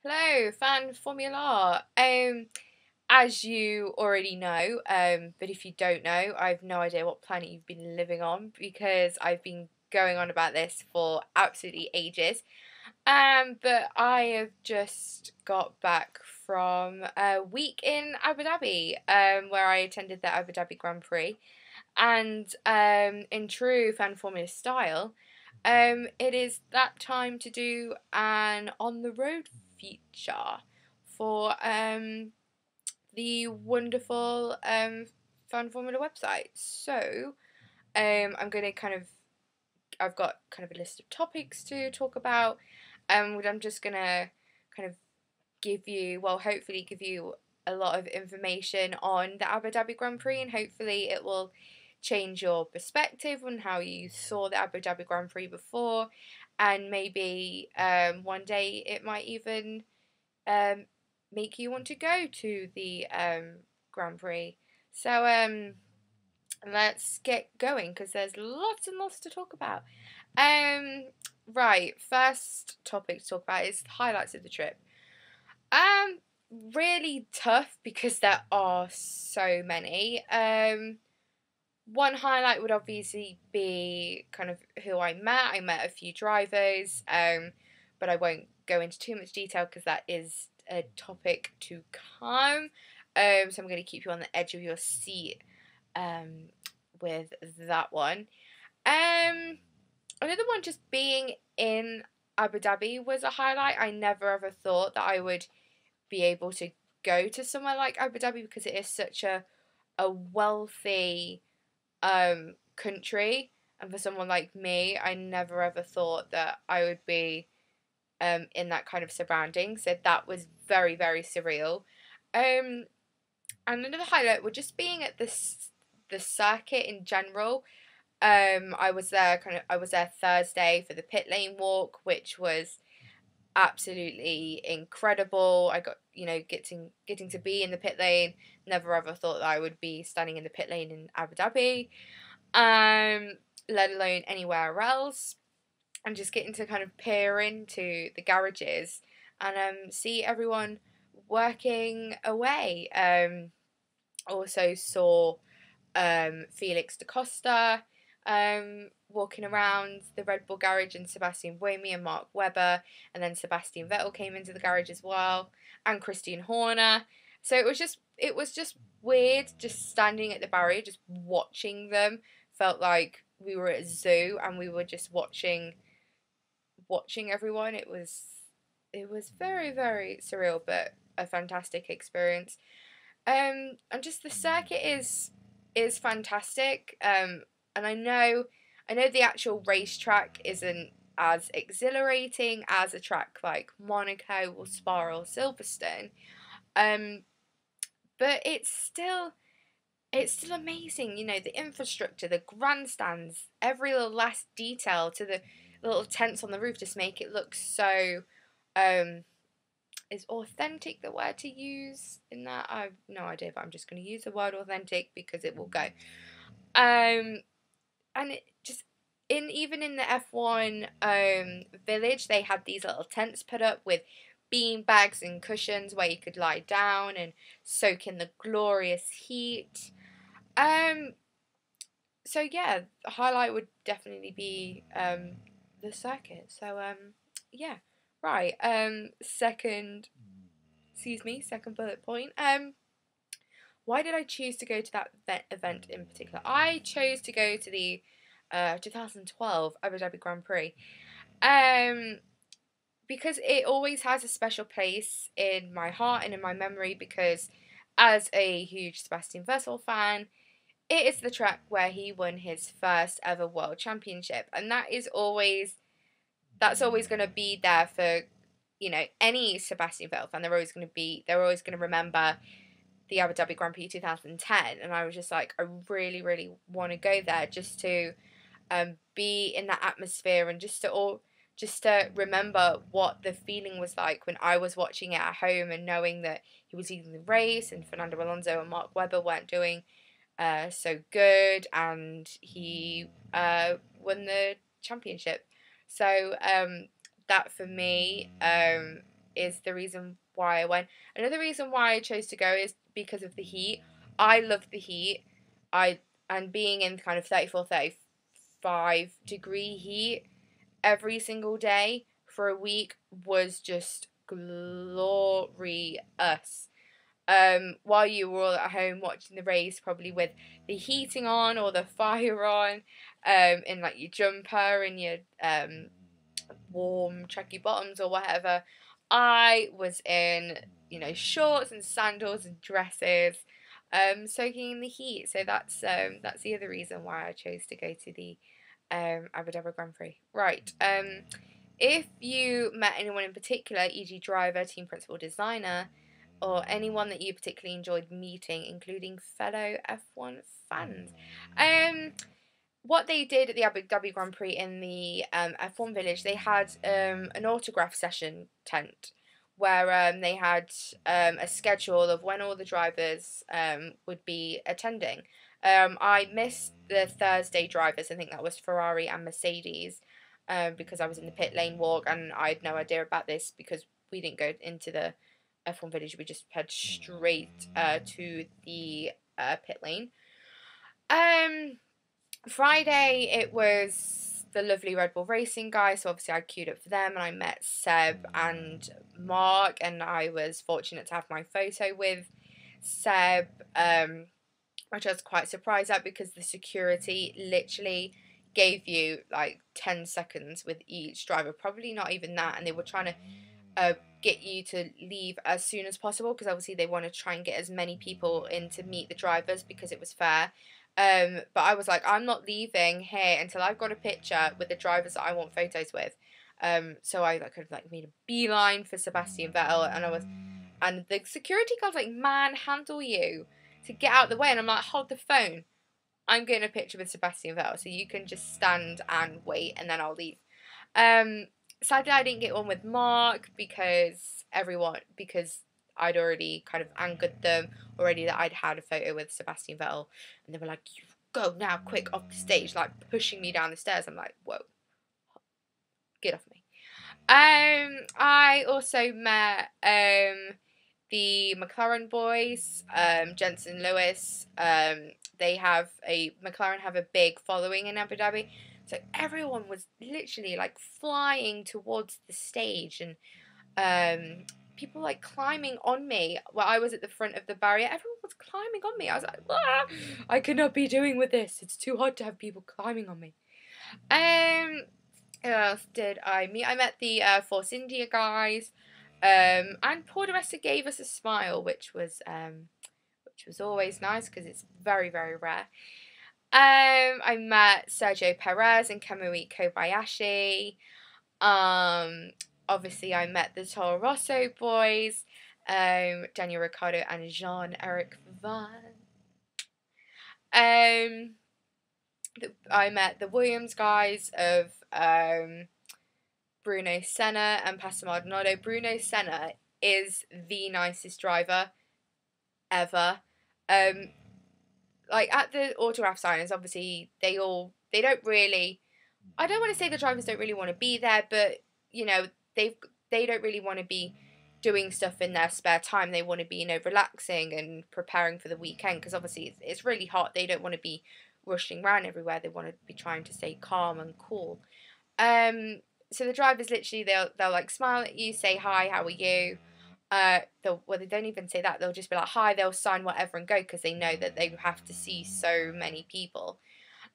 Hello, fan Formula. As you already know, but if you don't know, I've no idea what planet you've been living on because I've been going on about this for absolutely ages. But I have just got back from a week in Abu Dhabi, where I attended the Abu Dhabi Grand Prix, and in true fan Formula style. It is that time to do an on the road feature for the wonderful Fan Formula website. So I'm going to I've got kind of a list of topics to talk about. I'm just going to kind of hopefully give you a lot of information on the Abu Dhabi Grand Prix, and hopefully it will change your perspective on how you saw the Abu Dhabi Grand Prix before, and maybe one day it might even um, make you want to go to the Grand Prix. So let's get going because there's lots and lots to talk about. Um, right, first topic to talk about is highlights of the trip. Um, Really tough because there are so many. One highlight would obviously be kind of who I met. I met a few drivers, but I won't go into too much detail because that is a topic to come. So I'm going to keep you on the edge of your seat um, with that one. Another one, just being in Abu Dhabi was a highlight. I never ever thought that I would be able to go to somewhere like Abu Dhabi because it is such a wealthy country, and for someone like me, I never ever thought that I would be in that kind of surrounding. So that was very very surreal. Um, and another highlight would just being at the circuit in general. I was there Thursday for the pit lane walk, which was absolutely incredible. I got, getting to be in the pit lane. Never ever thought that I would be standing in the pit lane in Abu Dhabi, let alone anywhere else. And just getting to kind of peer into the garages and see everyone working away. Also saw Felix da Costa walking around the Red Bull garage, and Sebastian Buemi and Mark Webber, and then Sebastian Vettel came into the garage as well, and Christian Horner. So it was just weird just standing at the barrier, just watching them. Felt like we were at a zoo and we were just watching everyone. It was very very surreal, but a fantastic experience. And just the circuit is fantastic. And I know the actual racetrack isn't as exhilarating as a track like Monaco or Spa or Silverstone. Um, but it's still amazing. You know, the infrastructure, the grandstands, every little last detail to the little tents on the roof just make it look so um is authentic the word to use in that? I've no idea, but I'm just going to use the word authentic because it will go. Um, and it just even in the F1 village, they had these little tents put up with bean bags and cushions where you could lie down and soak in the glorious heat. Um, so yeah, the highlight would definitely be the circuit. So yeah, right. Second bullet point. Why did I choose to go to that event in particular? I chose to go to the 2012 Abu Dhabi Grand Prix. Um, because it always has a special place in my heart and in my memory. Because as a huge Sebastian Vettel fan, it is the track where he won his first ever world championship, and that's always going to be there for any Sebastian Vettel fan. They're always going to remember the Abu Dhabi Grand Prix 2010, and I was just like, I really really want to go there just to be in that atmosphere, and just to remember what the feeling was like when I was watching it at home and knowing that he was leading the race and Fernando Alonso and Mark Webber weren't doing so good, and he won the championship. So that for me is the reason why I went. Another reason why I chose to go is because of the heat. I love the heat. And being in kind of 34, 35-degree heat every single day for a week was just glorious. While you were all at home watching the race, probably with the heating on or the fire on, in like your jumper and your warm tracky bottoms or whatever, I was in, you know, shorts and sandals and dresses, soaking in the heat. So that's the other reason why I chose to go to the Abu Dhabi Grand Prix. Right. If you met anyone in particular, e.g. driver, team principal, designer, or anyone that you particularly enjoyed meeting, including fellow F1 fans. What they did at the Abu Dhabi Grand Prix in the F1 Village, they had an autograph session tent where they had a schedule of when all the drivers would be attending. I missed the Thursday drivers. I think that was Ferrari and Mercedes, because I was in the pit lane walk and I had no idea about this because we didn't go into the F1 Village. We just head straight to the pit lane. Friday, it was the lovely Red Bull Racing guys, so obviously I queued up for them, and I met Seb and Mark, and I was fortunate to have my photo with Seb, which I was quite surprised at because the security literally gave you like 10 seconds with each driver, probably not even that, and they were trying to get you to leave as soon as possible because obviously they want to try and get as many people in to meet the drivers because it was fair. But I was like, I'm not leaving here until I've got a picture with the drivers that I want photos with. So I kind of like made a beeline for Sebastian Vettel, and the security guard like manhandle you to get out of the way, and I'm like, hold the phone. I'm getting a picture with Sebastian Vettel, so you can just stand and wait, and then I'll leave. Sadly, I didn't get one with Mark because I'd already kind of anchored them already that I'd had a photo with Sebastian Vettel, and they were like, "You go now, quick, off the stage," like pushing me down the stairs. I'm like, "Whoa, get off me." I also met the McLaren boys, Jensen Lewis. McLaren have a big following in Abu Dhabi. So everyone was literally like flying towards the stage, and people like climbing on me while I was at the front of the barrier. Everyone was climbing on me. I was like, ah, I cannot be doing with this. It's too hot to have people climbing on me. Who else did I meet? I met the Force India guys, and Paul de Resta gave us a smile, which was always nice because it's very, very rare. I met Sergio Perez and Kamui Kobayashi. Obviously I met the Toro Rosso boys, Daniel Ricciardo and Jean-Eric Vergne. I met the Williams guys of Bruno Senna and Pastor Maldonado. Bruno Senna is the nicest driver ever. Like at the autograph signings, obviously they don't really, I don't want to say the drivers don't really want to be there, but you know, they don't really want to be doing stuff in their spare time. They want to be, you know, relaxing and preparing for the weekend because obviously it's really hot. They don't want to be rushing around everywhere. They want to be trying to stay calm and cool. So the drivers literally they'll like smile at you, say hi, how are you? They don't even say that. They'll just be like hi. They'll sign whatever and go because they know that they have to see so many people.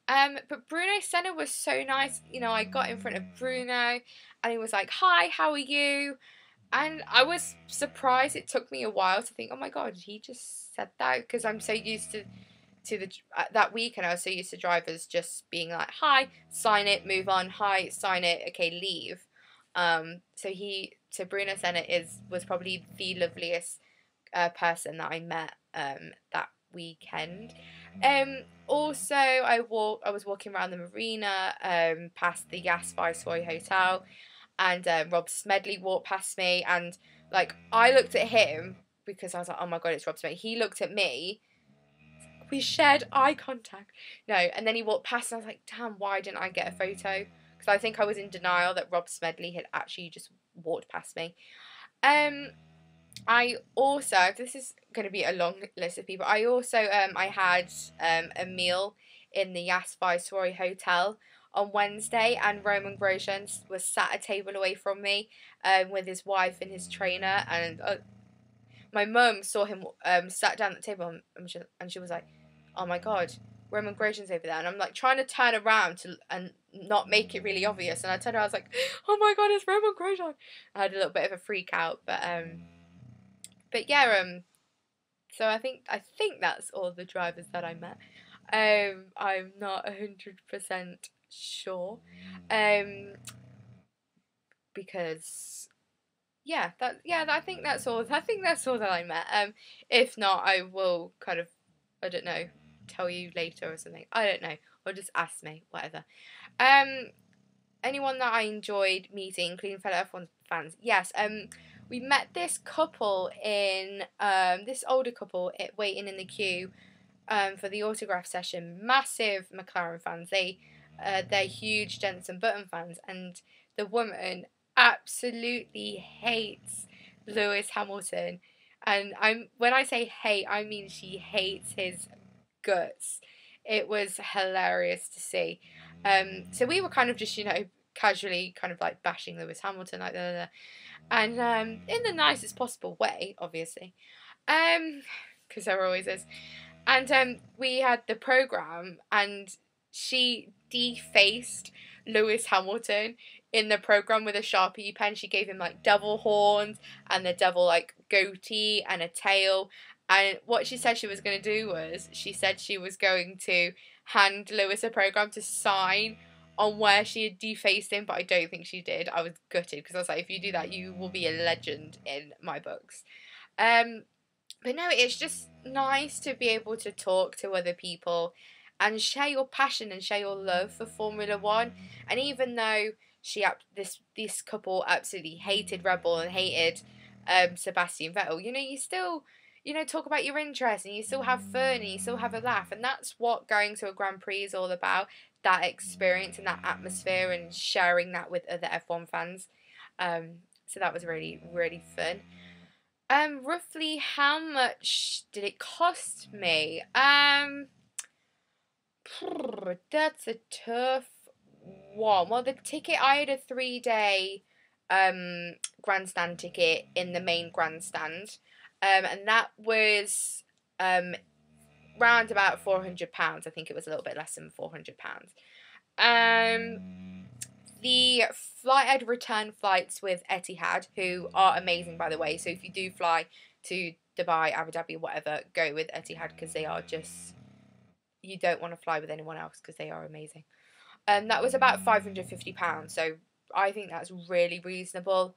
But Bruno Senna was so nice. You know, I got in front of Bruno and he was like, hi, how are you? And I was surprised. It took me a while to think, oh my God, he just said that because I'm so used to that week, and I was so used to drivers just being like, hi, sign it, move on, hi, sign it, okay, leave. So Bruno Senna was probably the loveliest person that I met that weekend. Also, I was walking around the marina, past the Yas Viceroy Hotel, and Rob Smedley walked past me, and like I looked at him because I was like, oh my God, it's Rob Smedley. He looked at me. We shared eye contact. No, and then he walked past, and I was like, damn, why didn't I get a photo? Because I think I was in denial that Rob Smedley had actually just walked past me. I also, this is going to be a long list of people. I also I had a meal in the Yas Viceroy Hotel on Wednesday, and Roman Grosjean was sat a table away from me with his wife and his trainer, and my mum saw him sat down at the table, and she was like, "Oh my God, Roman Grosjean's over there," and I'm like trying to turn around and not make it really obvious, and I turned around, I was like, "Oh my God, it's Roman Grosjean." I had a little bit of a freak out, but yeah, so I think that's all the drivers that I met. I'm not 100% sure, um, because I think that's all. I think that's all that I met. If not, I will kind of, I don't know, tell you later or something. I don't know, or just ask me, whatever. Um, Anyone that I enjoyed meeting, including fellow F1 fans. Yes. We met this couple in this older couple waiting in the queue for the autograph session. Massive McLaren fans. They're huge Jenson Button fans, and the woman absolutely hates Lewis Hamilton. And when I say hate, I mean she hates his guts. It was hilarious to see. So we were kind of just, casually kind of like bashing Lewis Hamilton, like and in the nicest possible way, obviously, because there always is. And we had the program, and she defaced Lewis Hamilton in the program with a Sharpie pen. She gave him like devil horns and the devil like goatee and a tail. And what she said she was going to do was, she said she was going to hand Lewis a program to sign on where she had defaced him, but I don't think she did. I was gutted because I was like, if you do that, you will be a legend in my books. But no, it's just nice to be able to talk to other people and share your passion and share your love for Formula One. And even though this couple absolutely hated Red Bull and hated Sebastian Vettel, you still talk about your interests, and you still have fun, and you still have a laugh, and that's what going to a Grand Prix is all about. That experience and that atmosphere, and sharing that with other F1 fans. So that was really, really fun. Roughly how much did it cost me? That's a tough one. Well, the ticket, I had a 3-day grandstand ticket in the main grandstand, and that was round about £400. I think it was a little bit less than £400. The flight, I had return flights with Etihad, who are amazing, by the way. So if you do fly to Dubai, Abu Dhabi, whatever, go with Etihad, because they are just, you don't want to fly with anyone else because they are amazing. That was about £550, so I think that's really reasonable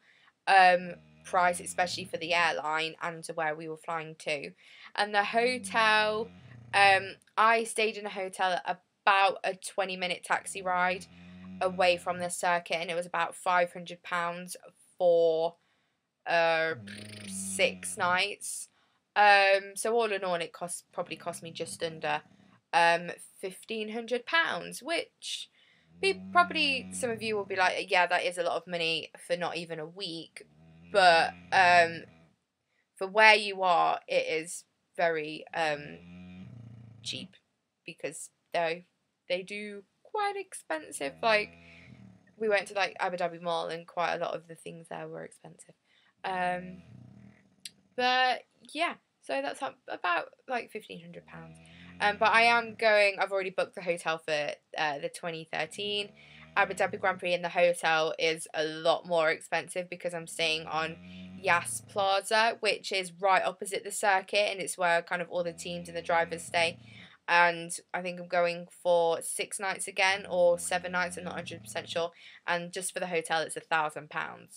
price, especially for the airline and to where we were flying to. And the hotel, I stayed in a hotel at about a 20-minute taxi ride away from the circuit, and it was about £500 for 6 nights. So all in all, it probably cost me just under £1,500, which probably some of you will be like, yeah, that is a lot of money for not even a week, but for where you are, it is very cheap, because they do quite expensive. Like, we went to like Abu Dhabi Mall, and quite a lot of the things there were expensive. But yeah, so that's about like £1,500. But I am going. I've already booked the hotel for the 2013 Abu Dhabi Grand Prix, and the hotel is a lot more expensive because I'm staying on Yas Plaza, which is right opposite the circuit, and it's where kind of all the teams and the drivers stay. And I think I'm going for 6 nights again, or 7 nights. I'm not 100% sure. And just for the hotel, it's £1,000.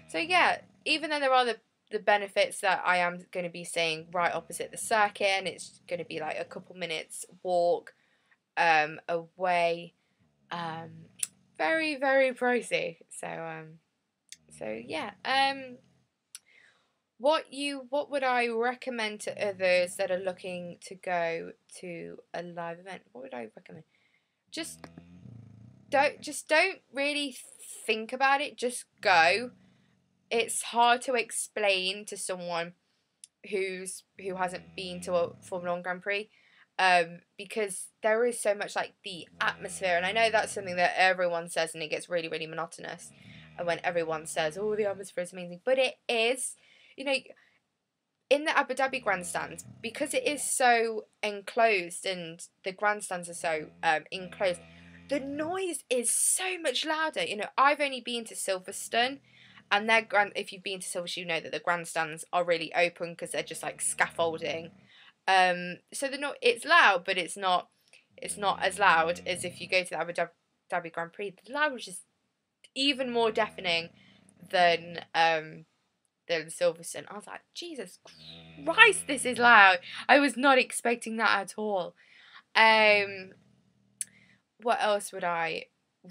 So yeah, even though there are the benefits that I am going to be staying right opposite the circuit, and it's going to be like a couple minutes walk away, very, very pricey. So yeah. What would I recommend to others that are looking to go to a live event? What would I recommend? Just don't really think about it. Just go. it's hard to explain to someone who hasn't been to a Formula One Grand Prix, because there is so much like the atmosphere, and I know that's something that everyone says, and it gets really, really monotonous when everyone says, "Oh, the atmosphere is amazing," but it is, you know, in the Abu Dhabi grandstands, because it is so enclosed and the grandstands are so enclosed, the noise is so much louder. You know, I've only been to Silverstone, and if you've been to Silverstone, you know that the grandstands are really open because they're just like scaffolding. So it's loud, but it's not as loud as if you go to the Dhabi Grand Prix. The loud was just even more deafening than Silverstone. I was like, Jesus Christ, this is loud. I was not expecting that at all. What else would I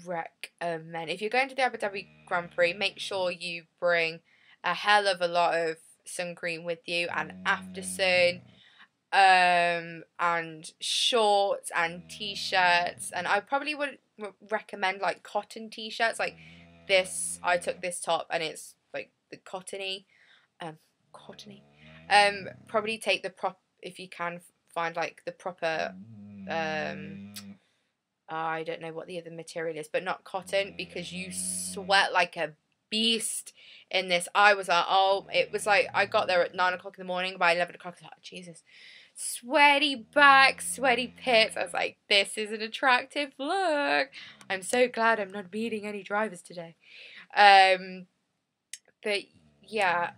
recommend? If you're going to the Abu Dhabi Grand Prix, make sure you bring a hell of a lot of sun cream with you, and after sun, and shorts and t-shirts. And I probably would recommend like cotton t-shirts, like this. I took this top and it's like the cottony. Probably take the if you can find like the proper I don't know what the other material is, but not cotton, because you sweat like a beast in this. I was like, oh, it was like I got there at 9 o'clock in the morning. By 11 o'clock, I was like, Jesus, sweaty back, sweaty pits. I was like, this is an attractive look. I'm so glad I'm not meeting any drivers today. But yeah,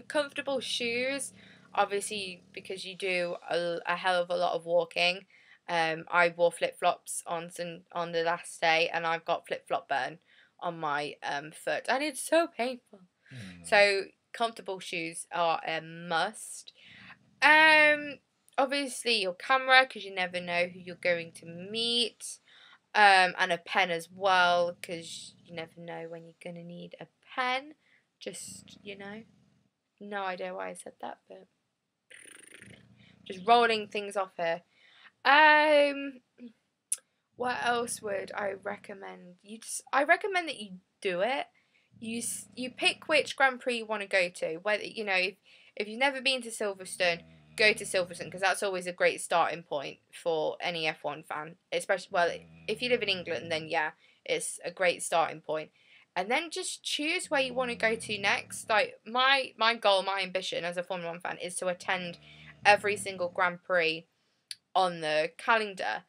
comfortable shoes, obviously, because you do a hell of a lot of walking. I wore flip-flops on the last day, and I've got flip-flop burn on my foot, and it's so painful. So comfortable shoes are a must. Obviously your camera, because you never know who you're going to meet. And a pen as well, because you never know when you're going to need a pen. Just, you know, no idea why I said that, but just rolling things off here. What else would I recommend? I recommend that you do it. You pick which Grand Prix you want to go to. Whether, you know, if you've never been to Silverstone, go to Silverstone, because that's always a great starting point for any F1 fan. Especially, well, if you live in England, then yeah, it's a great starting point. And then just choose where you want to go to next. Like my goal, my ambition as a Formula 1 fan is to attend every single Grand Prix on the calendar.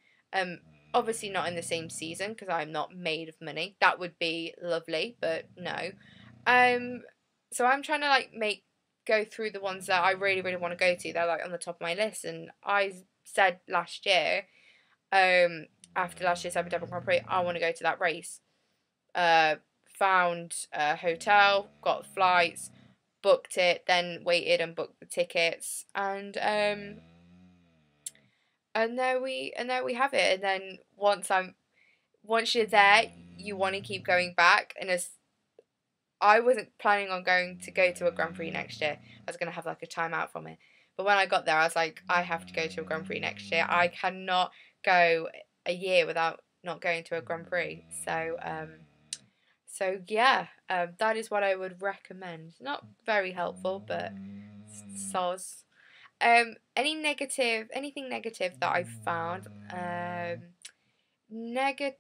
Obviously not in the same season, because I'm not made of money. That would be lovely, but no. So I'm trying to like go through the ones that I really, really want to go to. They're like on the top of my list. And I said last year, after last year's Abu Dhabi Grand Prix, I want to go to that race. Found a hotel, got flights, booked it, then waited and booked the tickets, and there we have it. And then once you're there, you want to keep going back. And as I wasn't planning on go to a Grand Prix next year, I was gonna have like a time out from it. But when I got there, I was like, I have to go to a Grand Prix next year. I cannot go a year without not going to a Grand Prix. So yeah, that is what I would recommend. Not very helpful, but soz. Anything negative that I've found? Negative.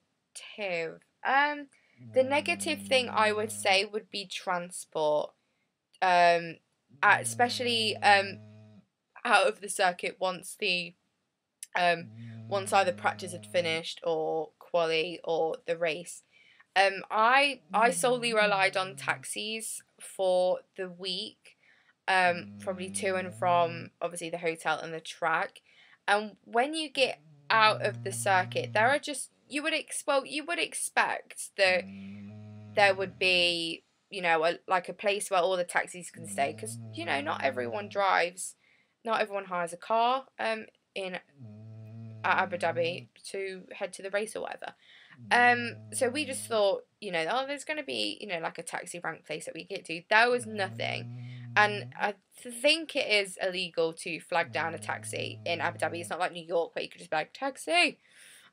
The negative thing I would say would be transport. Especially out of the circuit once either practice had finished or quali or the race. I solely relied on taxis for the week, probably to and from obviously the hotel and the track. And when you get out of the circuit, there are just you would expect that there would be, you know, a place where all the taxis can stay, because you know not everyone drives, not everyone hires a car at Abu Dhabi to head to the race or whatever. So we just thought, you know, oh, there's going to be, you know, like a taxi rank place that we get to. There was nothing. And I think it is illegal to flag down a taxi in Abu Dhabi. It's not like New York where you could just be like, taxi.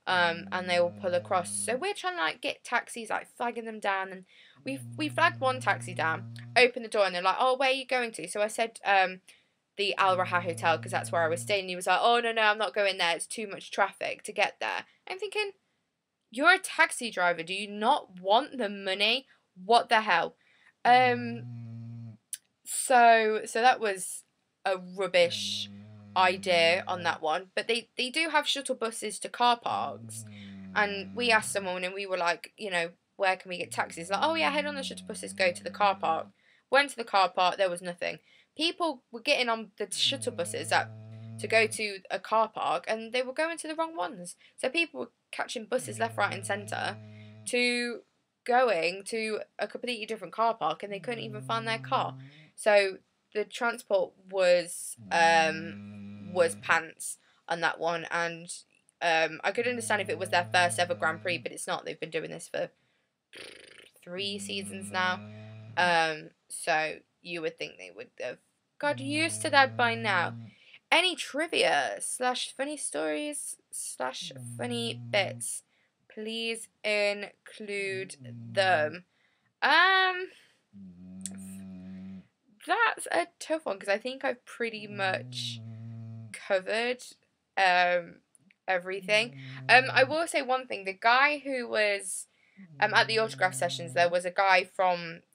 and they will pull across. So we're trying to like get taxis, like flagging them down, and we flagged one taxi down, opened the door, and they're like, "Oh, where are you going to?" So I said, the Al Raha Hotel, because that's where I was staying. And he was like, "Oh, no, I'm not going there. It's too much traffic to get there." I'm thinking, you're a taxi driver. Do you not want the money? What the hell? So that was a rubbish idea on that one. But they do have shuttle buses to car parks. And we asked someone and we were like, where can we get taxis? Like, oh yeah, head on the shuttle buses, go to the car park. Went to the car park, there was nothing. People were getting on the shuttle buses to go to a car park, and they were going to the wrong ones. So people were catching buses left, right, and centre to going to a completely different car park, and they couldn't even find their car. So the transport was pants on that one, and I could understand if it was their first ever Grand Prix, but it's not. They've been doing this for 3 seasons now. So you would think they would have got used to that by now. Any trivia / funny stories / funny bits, please include them. That's a tough one because I think I've pretty much covered everything. I will say one thing. The guy who was at the autograph sessions, there was a guy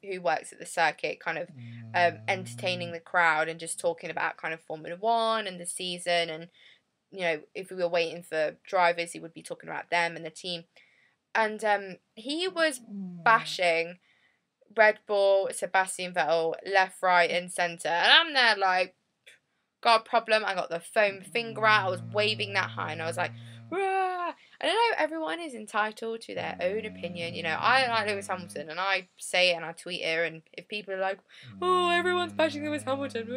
who works at the circuit, kind of entertaining the crowd and just talking about kind of Formula One and the season, and if we were waiting for drivers, he would be talking about them and the team. And he was bashing Red Bull, Sebastian Vettel, left, right, and centre, and I'm there like, got a problem. I got the foam finger out. I was waving that high, and I was like, rah! I don't know, everyone is entitled to their own opinion. I like Lewis Hamilton, and I say it and I tweet it, and if people are like, oh, everyone's bashing Lewis Hamilton,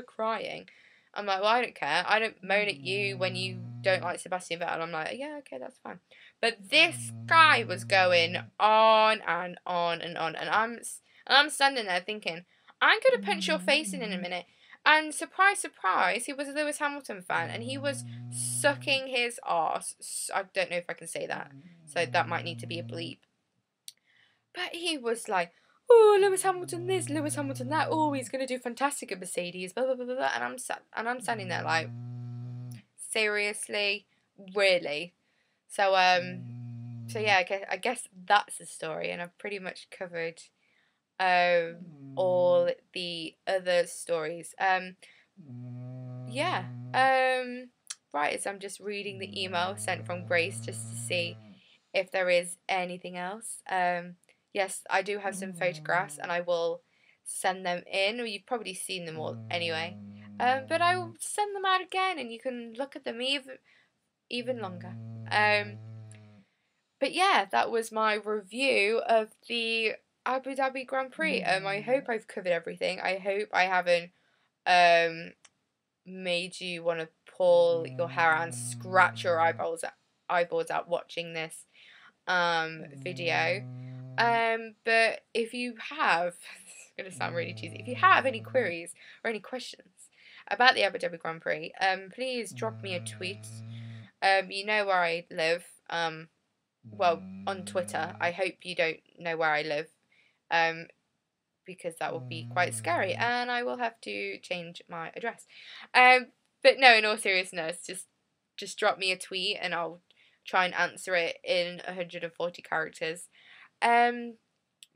crying, I'm like, well, I don't care. I don't moan at you when you don't like Sebastian Vettel. I'm like, yeah, okay, that's fine. But this guy was going on and on and on, and I'm standing there thinking, I'm gonna punch your face in a minute. And surprise, surprise, he was a Lewis Hamilton fan, and he was sucking his arse. I don't know if I can say that, so that might need to be a bleep. But he was like, oh, Lewis Hamilton this, Lewis Hamilton that. Oh, he's gonna do fantastic at Mercedes, blah blah blah blah. And I'm standing there like, seriously, really. So yeah, I guess that's the story, and I've pretty much covered all the other stories. Yeah. Right, so I'm just reading the email sent from Grace just to see if there is anything else. Yes, I do have some photographs, and I will send them in. Or you've probably seen them all anyway. But I will send them out again, and you can look at them even longer. But yeah, that was my review of the Abu Dhabi Grand Prix. I hope I've covered everything. I hope I haven't made you want to pull your hair out and scratch your eyeballs out watching this video. But if you have, it's going to sound really cheesy, if you have any queries or any questions about the Abu Dhabi Grand Prix, please drop me a tweet. You know where I live. Well, on Twitter. I hope you don't know where I live, because that would be quite scary, and I will have to change my address. But no, in all seriousness, just drop me a tweet, and I'll try and answer it in 140 characters. But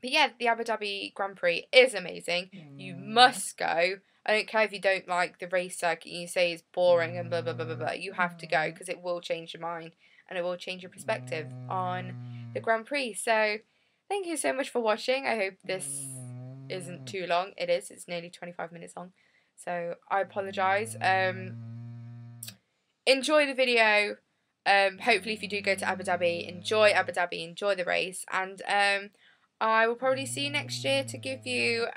yeah, the Abu Dhabi Grand Prix is amazing. You must go. I don't care if you don't like the race circuit and you say it's boring and blah blah blah blah blah. You have to go because it will change your mind and it will change your perspective on the Grand Prix. So thank you so much for watching. I hope this isn't too long. It is. It's nearly 25 minutes long. So I apologise. Enjoy the video. Hopefully if you do go to Abu Dhabi, enjoy the race, and I will probably see you next year to give you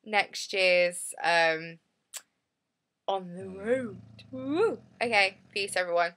next year's on the road. Woo! Okay, peace everyone.